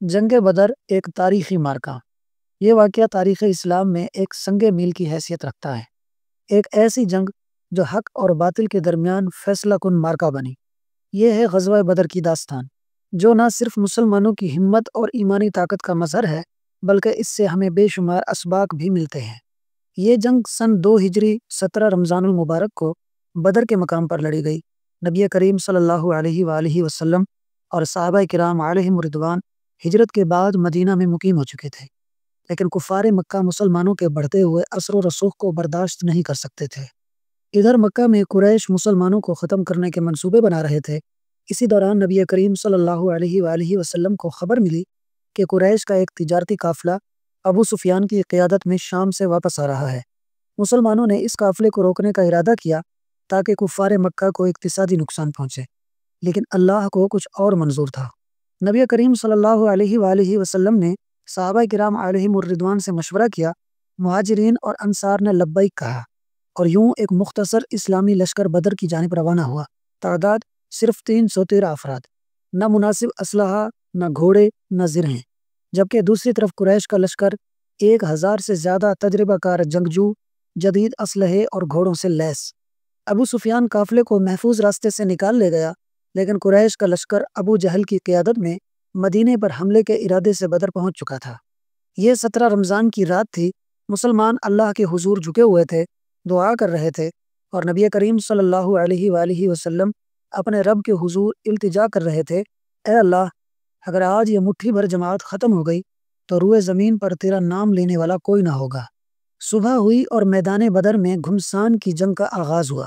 جنگ بدر ایک تاریخی مارکہ۔ یہ واقعہ تاریخ اسلام میں ایک سنگ میل کی حیثیت رکھتا ہے۔ ایک ایسی جنگ جو حق اور باطل کے درمیان فیصلہ کن مارکہ بنی۔ یہ ہے غزوہ بدر کی داستان، جو نہ صرف مسلمانوں کی ہمت اور ایمانی طاقت کا مظہر ہے، بلکہ اس سے ہمیں بے شمار اسباق بھی ملتے ہیں۔ یہ جنگ سن 2 ہجری 17 رمضان المبارک کو بدر کے مقام پر لڑی گئی۔ نبی کریم صلی اللہ علیہ وآلہ وسلم اور صحابہ کرام علیہم رضوان ہجرت کے بعد مدینہ میں مقیم ہو چکے تھے، لیکن کفار مکہ مسلمانوں کے بڑھتے ہوئے اثر و رسوخ کو برداشت نہیں کر سکتے تھے۔ ادھر مکہ میں قریش مسلمانوں کو ختم کرنے کے منصوبے بنا رہے تھے۔ اسی دوران نبی کریم صلی اللہ علیہ وآلہ وسلم کو خبر ملی کہ قریش کا ایک تجارتی قافلہ ابو سفیان کی قیادت میں شام سے واپس آ رہا ہے۔ مسلمانوں نے اس قافلے کو روکنے کا ارادہ کیا تاکہ کفار مکہ کو اقتصادی نقصان پہنچے، لیکن اللہ کو کچھ اور منظور تھا۔ نبی کریم صلی اللہ علیہ وآلہ وسلم نے صحابہ کرام علیہم الرضوان سے مشورہ کیا۔ مہاجرین اور انصار نے لبیک کہا، اور یوں ایک مختصر اسلامی لشکر بدر کی جانب روانہ ہوا۔ تعداد صرف 313 افراد، نہ مناسب اسلحہ، نہ گھوڑے، نہ زرہیں، جبکہ دوسری طرف قریش کا لشکر 1000 سے زیادہ تجربہ کار جنگجو، جدید اسلحے اور گھوڑوں سے لیس۔ ابو سفیان قافلے کو محفوظ راستے سے نکال لے گیا، لیکن قریش کا لشکر ابو جہل کی قیادت میں مدینے پر حملے کے ارادے سے بدر پہنچ چکا تھا۔ یہ 17 رمضان کی رات تھی۔ مسلمان اللہ کے حضور جھکے ہوئے تھے، دعا کر رہے تھے، اور نبی کریم صلی اللہ علیہ وآلہ وسلم اپنے رب کے حضور التجا کر رہے تھے، اے اللہ، اگر آج یہ مٹھی بھر جماعت ختم ہو گئی تو روئے زمین پر تیرا نام لینے والا کوئی نہ ہوگا۔ صبح ہوئی اور میدان بدر میں گھمسان کی جنگ کا آغاز ہوا۔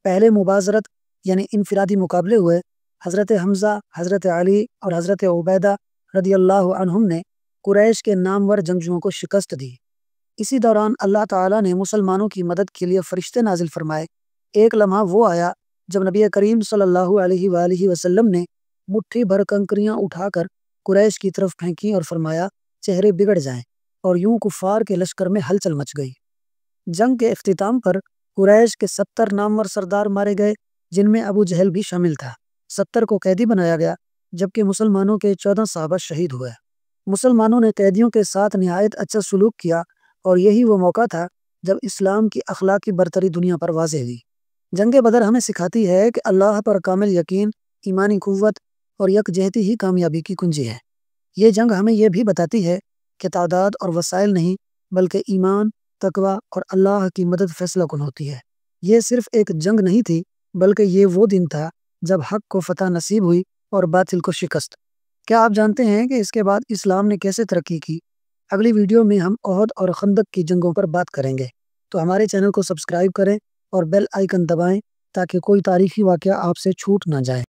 پہلے مبازرت یعنی انفرادی مقابلے ہوئے۔ حضرت حمزہ، حضرت علی اور حضرت عبیدہ رضی اللہ عنہم نے قریش کے نامور جنگجوؤں کو شکست دی۔ اسی دوران اللہ تعالیٰ نے مسلمانوں کی مدد کے لیے فرشتے نازل فرمائے۔ ایک لمحہ وہ آیا جب نبی کریم صلی اللہ علیہ وآلہ وسلم نے مٹھی بھر کنکریاں اٹھا کر قریش کی طرف پھینکی اور فرمایا، چہرے بگڑ جائیں، اور یوں کفار کے لشکر میں ہلچل مچ گئی۔ جنگ کے اختتام پر قریش کے 70 نامور سردار مارے گئے، جن میں ابو جہل بھی شامل تھا۔ 70 کو قیدی بنایا گیا، جبکہ مسلمانوں کے 14 صحابہ شہید ہوئے۔ مسلمانوں نے قیدیوں کے ساتھ نہایت اچھا سلوک کیا، اور یہی وہ موقع تھا جب اسلام کی اخلاقی برتری دنیا پر واضح ہوئی۔ جنگ بدر ہمیں سکھاتی ہے کہ اللہ پر کامل یقین، ایمانی قوت اور یکجہتی ہی کامیابی کی کنجی ہے۔ یہ جنگ ہمیں یہ بھی بتاتی ہے کہ تعداد اور وسائل نہیں، بلکہ ایمان، تقوی اور اللہ کی مدد فیصلہ کن ہوتی ہے۔ یہ صرف ایک جنگ نہیں تھی، بلکہ یہ وہ دن تھا جب حق کو فتح نصیب ہوئی اور باطل کو شکست۔ کیا آپ جانتے ہیں کہ اس کے بعد اسلام نے کیسے ترقی کی؟ اگلی ویڈیو میں ہم احد اور خندق کی جنگوں پر بات کریں گے، تو ہمارے چینل کو سبسکرائب کریں اور بیل آئیکن دبائیں تاکہ کوئی تاریخی واقعہ آپ سے چھوٹ نہ جائے۔